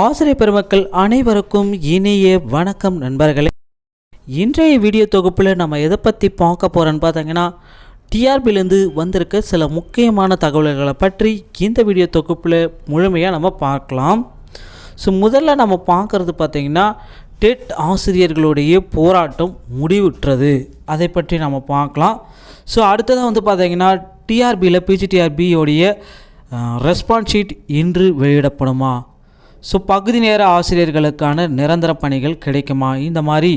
ஆசிரியர் பெருமக்கள் அனைவருக்கும் இனிய வணக்கம் நண்பர்களே. இன்றைய வீடியோ தொகுப்பில் நம்ம எதை பற்றி பார்க்க போகிறோன்னு பார்த்தீங்கன்னா, டிஆர்பிலேருந்து வந்திருக்க சில முக்கியமான தகவல்களை பற்றி இந்த வீடியோ தொகுப்பில் முழுமையாக நம்ம பார்க்கலாம். முதல்ல நம்ம பார்க்குறது பார்த்திங்கன்னா, டெட் ஆசிரியர்களுடைய போராட்டம் முடிவுற்றது, அதை பற்றி நம்ம பார்க்கலாம். அடுத்ததாக பார்த்திங்கன்னா, டிஆர்பியில் பிஜிடிஆர்பியோடைய ரெஸ்பான்ஸ் ஷீட் இன்று வெளியிடப்படுமா, பகுதி நேர ஆசிரியர்களுக்கான நிரந்தர பணிகள் கிடைக்குமா, இந்த மாதிரி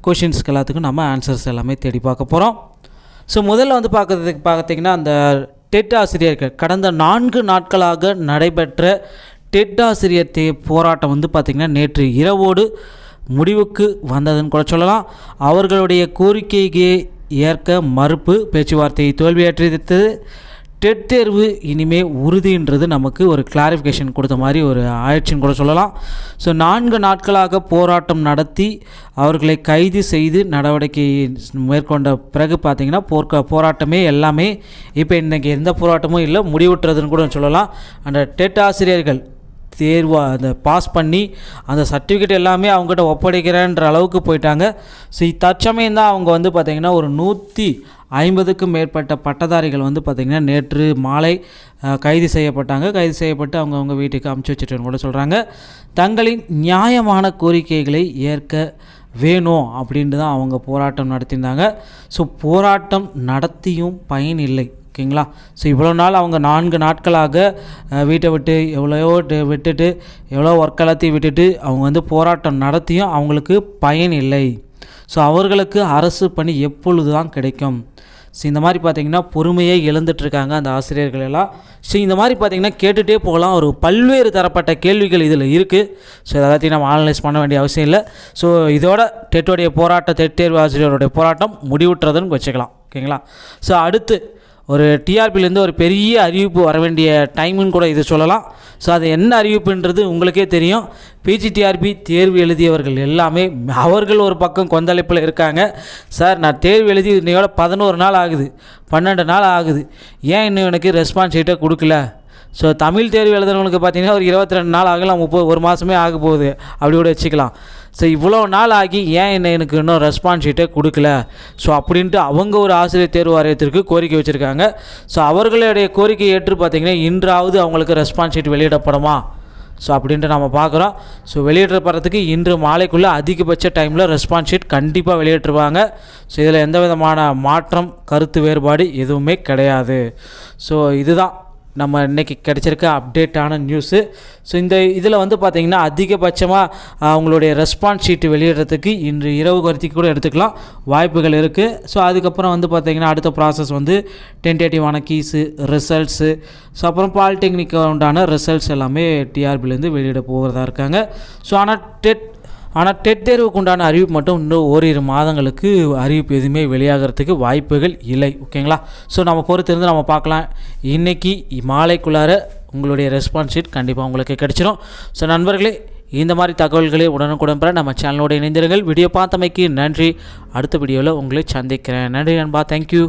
கொஷின்ஸ்க்கு எல்லாத்துக்கும் நம்ம ஆன்சர்ஸ் எல்லாமே தேடி பார்க்க போகிறோம். முதல்ல பார்க்குறதுக்கு பார்த்திங்கன்னா, அந்த டெட் ஆசிரியர்கள் கடந்த 4 நாட்களாக நடைபெற்ற டெட் ஆசிரியர் போராட்டம் பார்த்திங்கன்னா நேற்று இரவோடு முடிவுக்கு வந்ததுன்னு கூட சொல்லலாம். அவர்களுடைய கோரிக்கையை ஏற்க மறுப்பு பேச்சுவார்த்தையை தோல்வியற்றியது. டெட் தேர்வு இனிமேல் உறுதின்றது நமக்கு ஒரு கிளாரிஃபிகேஷன் கொடுத்த மாதிரி ஒரு ஆயிடுச்சுன்னு கூட சொல்லலாம். 4 நாட்களாக போராட்டம் நடத்தி அவர்களை கைது செய்து நடவடிக்கை மேற்கொண்ட பிறகு பார்த்திங்கன்னா போராட்டமே எல்லாமே இப்போ இன்றைக்கி எந்த போராட்டமும் இல்லை, முடிவுற்றதுன்னு கூட சொல்லலாம். அந்த டெட் ஆசிரியர்கள் தேர்வு அந்த பாஸ் பண்ணி அந்த சர்டிஃபிகேட் எல்லாமே அவங்ககிட்ட ஒப்படைக்கிறேன்ற அளவுக்கு போயிட்டாங்க. தற்சமயம் தான் அவங்க பார்த்திங்கன்னா ஒரு 150க்கும் மேற்பட்ட பட்டதாரிகள் பார்த்திங்கன்னா நேற்று மாலை கைது செய்யப்பட்டாங்க. கைது செய்யப்பட்டு அவங்கவுங்க வீட்டுக்கு அமுச்சு வச்சுட்டுன்னு கூட சொல்கிறாங்க. தங்களின் நியாயமான கோரிக்கைகளை ஏற்க வேணும் அப்படின்ட்டு தான் அவங்க போராட்டம் நடத்தியிருந்தாங்க. போராட்டம் நடத்தியும் பயன் இல்லை, ஓகேங்களா. இவ்வளோ நாள் அவங்க 4 நாட்களாக வீட்டை விட்டு விட்டுட்டு எவ்வளோ ஒர்க் எல்லாத்தையும் விட்டுட்டு அவங்க போராட்டம் நடத்தியும் அவங்களுக்கு பயன் இல்லை. அவர்களுக்கு அரசு பணி எப்பொழுது தான் கிடைக்கும்? இந்த மாதிரி பார்த்திங்கன்னா பொறுமையை இழந்துட்டுருக்காங்க அந்த ஆசிரியர்கள் எல்லாம். இந்த மாதிரி பார்த்திங்கன்னா கேட்டுகிட்டே போகலாம். ஒரு பல்வேறு தரப்பட்ட கேள்விகள் இதில் இருக்குது. எல்லாத்தையும் நம்ம அனலைஸ் பண்ண வேண்டிய அவசியம் இல்லை. இதோட டெட்டோடைய போராட்டம், டெட் தேர்வு ஆசிரியருடைய போராட்டம் முடிவுற்றதுன்னு வச்சுக்கலாம், ஓகேங்களா. அடுத்து ஒரு டிஆர்பிலேருந்து ஒரு பெரிய அறிவிப்பு வர வேண்டிய டைமுன்னு கூட இது சொல்லலாம். அது என்ன அறிவிப்புன்றது உங்களுக்கே தெரியும். பிஜிடிஆர்பி தேர்வு எழுதியவர்கள் எல்லாமே அவர்கள் ஒரு பக்கம் கொந்தளிப்பில் இருக்காங்க. சார், நான் தேர்வு எழுதி இன்னையோட 11 நாள் ஆகுது, 12 நாள் ஆகுது, ஏன் இன்னும் எனக்கு ரெஸ்பான்ஸ் ஷீட்டை கொடுக்கல? தமிழ் தேர்வு எழுதுறவங்களுக்கு பார்த்திங்கன்னா ஒரு 22 நாள் ஆகலாம், 1 மாதமே ஆக போகுது, அப்படி கூட வச்சுக்கலாம். இவ்வளோ நாள் ஆகி ஏன் எனக்கு இன்னும் ரெஸ்பான்ஸ் ஷீட்டை கொடுக்கல? அப்படின்ட்டு அவங்க ஒரு ஆசிரியர் தேர்வு வாரியத்திற்கு கோரிக்கை வச்சுருக்காங்க. அவர்களுடைய கோரிக்கை ஏற்று பார்த்திங்கன்னா இன்றாவது அவங்களுக்கு ரெஸ்பான்ஸ் ஷீட் வெளியிடப்படுமா அப்படின்ட்டு நம்ம பார்க்குறோம். வெளியிடப்படுறதுக்கு இன்று மாலைக்குள்ளே அதிகபட்ச டைமில் ரெஸ்பான்ஸ் ஷீட் கண்டிப்பாக வெளியிட்டுருவாங்க. இதில் எந்த விதமான மாற்றம், கருத்து வேறுபாடு எதுவுமே கிடையாது. இதுதான் நம்ம இன்றைக்கி கிடச்சிருக்க அப்டேட்டான நியூஸு. இந்த இதில் பார்த்திங்கன்னா அதிகபட்சமாக அவங்களுடைய ரெஸ்பான்ஸ் ஷீட்டு வெளியிடுறதுக்கு இன்று இரவு வரைக்கும் கூட எடுத்துக்கலாம், வாய்ப்புகள் இருக்குது. அதுக்கப்புறம் பார்த்திங்கன்னா அடுத்த ப்ராசஸ் டென்டேட்டிவான கீஸு, ரிசல்ட்ஸு, அப்புறம் பாலிடெக்னிக் உண்டான ரிசல்ட்ஸ் எல்லாமே டிஆர்பிலேருந்து வெளியிட போகிறதா இருக்காங்க. ஆனால் டெட் தேர்வுக்கு உண்டான அறிவிப்பு மட்டும் இன்னும் ஓரிரு மாதங்களுக்கு அறிவிப்பு எதுவுமே வெளியாகிறதுக்கு வாய்ப்புகள் இல்லை, ஓகேங்களா. நம்ம பொறுத்திருந்து நம்ம பார்க்கலாம். இன்றைக்கி மாலைக்குள்ளார உங்களுடைய ரெஸ்பான்ஸ் ஷீட் கண்டிப்பாக உங்களுக்கு கிடைச்சிடும். நண்பர்களே, இந்த மாதிரி தகவல்களை உடனுக்குடன் பெற நம்ம சேனலோடு இணைந்திருங்கள். வீடியோ பார்த்தமைக்கு நன்றி. அடுத்த வீடியோவில் உங்களை சந்திக்கிறேன். நன்றி நண்பா, தேங்க்யூ.